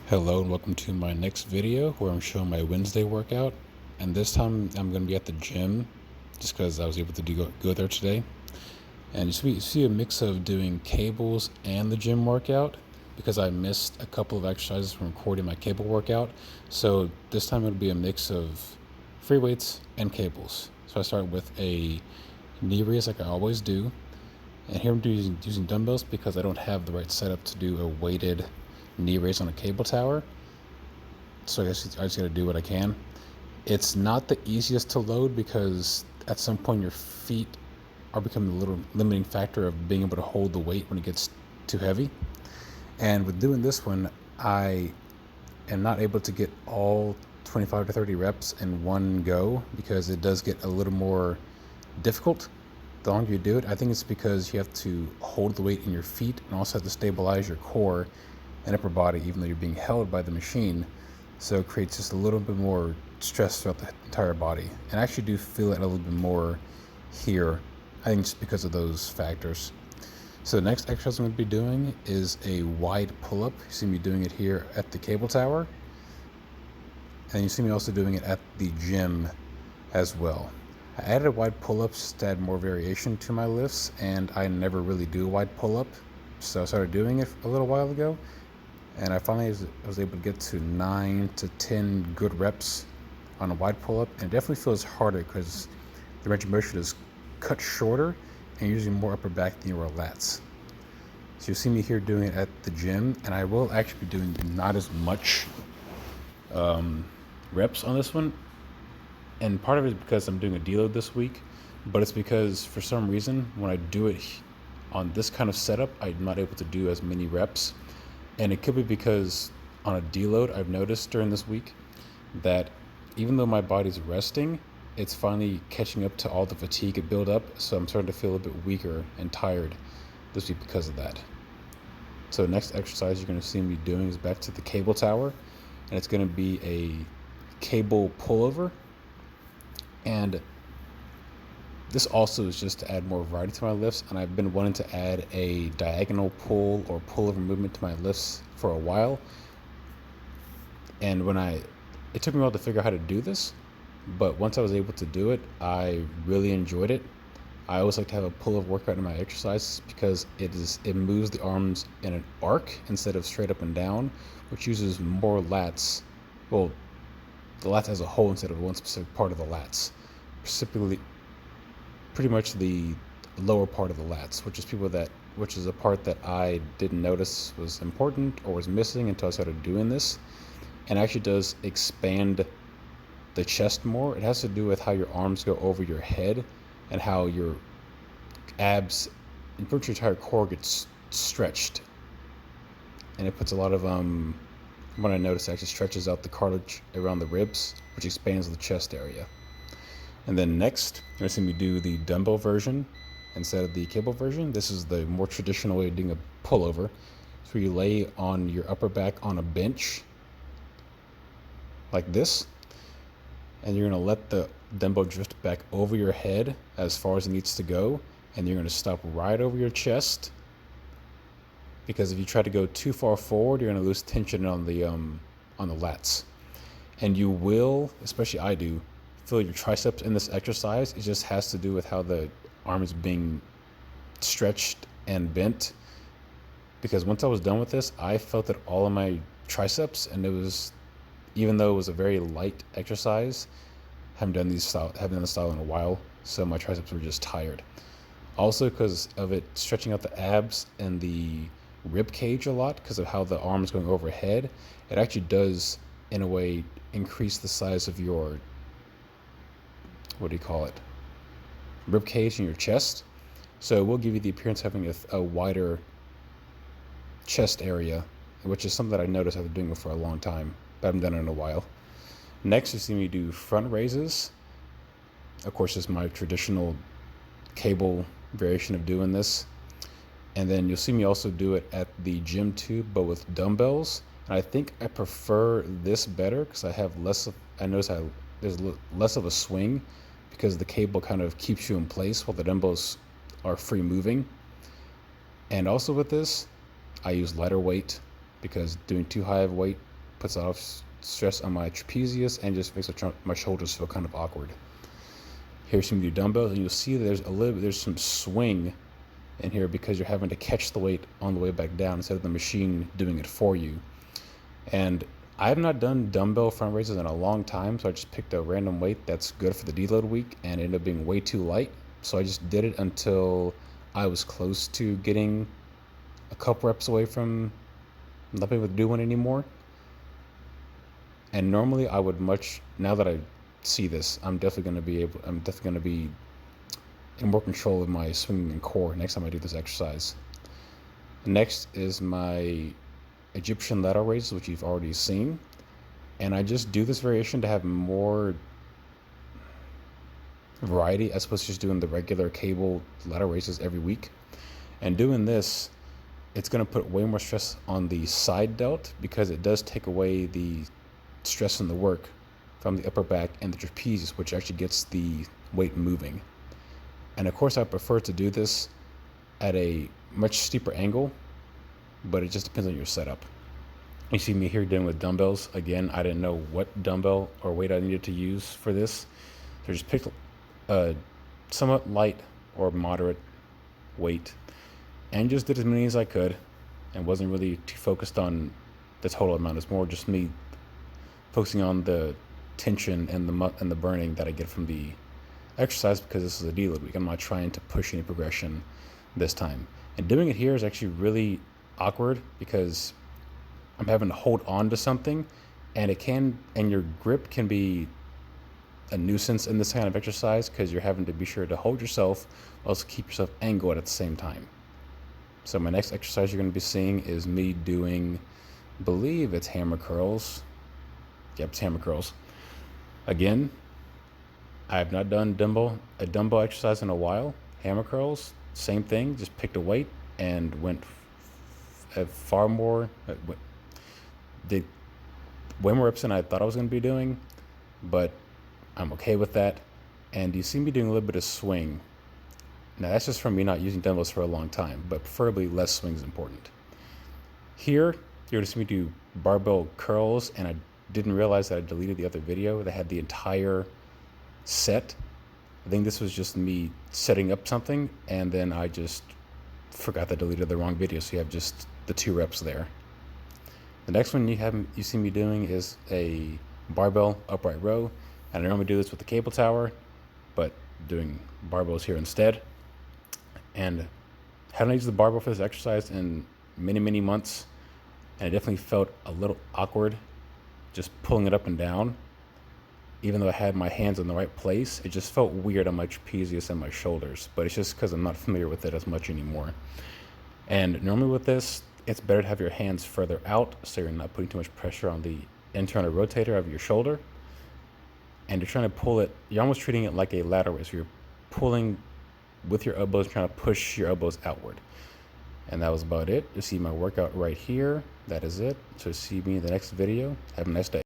Hello and welcome to my next video where I'm showing my Wednesday workout, and this time I'm going to be at the gym just because I was able to go there today. And you see a mix of doing cables and the gym workout because I missed a couple of exercises from recording my cable workout. So this time it'll be a mix of free weights and cables. So I start with a knee raise like I always do, and here I'm using dumbbells because I don't have the right setup to do a weighted knee raise on a cable tower. So I guess I just gotta do what I can. It's not the easiest to load because at some point your feet are becoming a little limiting factor of being able to hold the weight when it gets too heavy. And with doing this one, I am not able to get all 25 to 30 reps in one go because it does get a little more difficult the longer you do it. I think it's because you have to hold the weight in your feet and also have to stabilize your core and upper body even though you're being held by the machine. So it creates just a little bit more stress throughout the entire body. And I actually do feel it a little bit more here, I think just because of those factors. So the next exercise I'm going to be doing is a wide pull-up. You see me doing it here at the cable tower. And you see me also doing it at the gym as well. I added a wide pull-up just to add more variation to my lifts, and I never really do a wide pull-up. So I started doing it a little while ago, and I finally was able to get to 9 to 10 good reps on a wide pull-up. And it definitely feels harder because the range of motion is cut shorter and you're using more upper back than your lats. So you'll see me here doing it at the gym, and I will actually be doing not as much reps on this one. And part of it is because I'm doing a deload this week, but it's because for some reason when I do it on this kind of setup, I'm not able to do as many reps. And it could be because on a deload, I've noticed during this week that even though my body's resting, it's finally catching up to all the fatigue it built up. So I'm starting to feel a bit weaker and tired this week because of that. So next exercise you're going to see me doing is back to the cable tower, and it's going to be a cable pullover. And this also is just to add more variety to my lifts, and I've been wanting to add a diagonal pull or pullover movement to my lifts for a while. And it took me a while to figure out how to do this, but once I was able to do it, I really enjoyed it. I always like to have a pullover workout in my exercises because it moves the arms in an arc instead of straight up and down, which uses more lats. Well, the lats as a whole instead of one specific part of the lats. Specifically, pretty much the lower part of the lats, which is a part that I didn't notice was important or was missing until I started doing this. And actually does expand the chest more. It has to do with how your arms go over your head and how your abs and pretty much your entire core gets stretched. And it puts a lot of what I noticed actually stretches out the cartilage around the ribs, which expands the chest area. And then next, you're going to see me do the dumbbell version instead of the cable version. This is the more traditional way of doing a pullover. So you lay on your upper back on a bench like this, and you're going to let the dumbbell drift back over your head as far as it needs to go, and you're going to stop right over your chest, because if you try to go too far forward, you're going to lose tension on the lats. And you will, especially I do, feel your triceps in this exercise. It just has to do with how the arm is being stretched and bent. Because once I was done with this, I felt it all in my triceps, and it was, even though it was a very light exercise, haven't done this style in a while, so my triceps were just tired. Also because of it stretching out the abs and the rib cage a lot because of how the arm is going overhead, it actually does, in a way, increase the size of your, rib cage in your chest. So it will give you the appearance of having a wider chest area, which is something that I noticed after doing it for a long time, but I haven't done it in a while. Next, you see me do front raises. Of course, just my traditional cable variation of doing this. And then you'll see me also do it at the gym too, but with dumbbells. And I think I prefer this better because I notice there's less of a swing because the cable kind of keeps you in place while the dumbbells are free moving. And also with this, I use lighter weight because doing too high of weight puts off stress on my trapezius and just makes my shoulders feel kind of awkward. Here's some new dumbbells, and you'll see there's some swing in here because you're having to catch the weight on the way back down instead of the machine doing it for you. And I have not done dumbbell front raises in a long time, so I just picked a random weight that's good for the deload week and it ended up being way too light. So I just did it until I was close to getting a couple reps away from not being able to do one anymore. And normally I would now that I see this, I'm definitely going to be in more control of my swinging and core next time I do this exercise. Next is my Egyptian lateral raises, which you've already seen. And I just do this variation to have more variety as opposed to just doing the regular cable lateral raises every week. And doing this, it's going to put way more stress on the side delt because it does take away the stress in the work from the upper back and the trapezius, which actually gets the weight moving. And of course, I prefer to do this at a much steeper angle, but it just depends on your setup. You see me here dealing with dumbbells. Again, I didn't know what dumbbell or weight I needed to use for this. So I just picked a somewhat light or moderate weight and just did as many as I could and wasn't really too focused on the total amount. It's more just me focusing on the tension and the burning that I get from the exercise because this is a deload week. I'm not trying to push any progression this time. And doing it here is actually really awkward because I'm having to hold on to something and your grip can be a nuisance in this kind of exercise because you're having to be sure to hold yourself, also keep yourself angled at the same time. So my next exercise you're going to be seeing is me doing, I believe it's hammer curls. Yep, it's hammer curls. Again, I have not done a dumbbell exercise in a while. Hammer curls, same thing, just picked a weight and went did way more reps than I thought I was going to be doing, but I'm okay with that. And you see me doing a little bit of swing. Now that's just from me not using dumbbells for a long time, but preferably less swing is important. Here, you're going to see me do barbell curls, and I didn't realize that I deleted the other video that had the entire set. I think this was just me setting up something, and then I just forgot that I deleted the wrong video, so you have just the 2 reps there. The next one you see me doing is a barbell upright row, and I normally do this with the cable tower, but doing barbells here instead. And hadn't used the barbell for this exercise in many months, and it definitely felt a little awkward just pulling it up and down. Even though I had my hands in the right place, it just felt weird on my trapezius and my shoulders, but it's just because I'm not familiar with it as much anymore. And normally with this, it's better to have your hands further out so you're not putting too much pressure on the internal rotator of your shoulder. And you're trying to pull it, you're almost treating it like a lateral raise. So you're pulling with your elbows, trying to push your elbows outward. And that was about it. You see my workout right here. That is it. So see me in the next video. Have a nice day.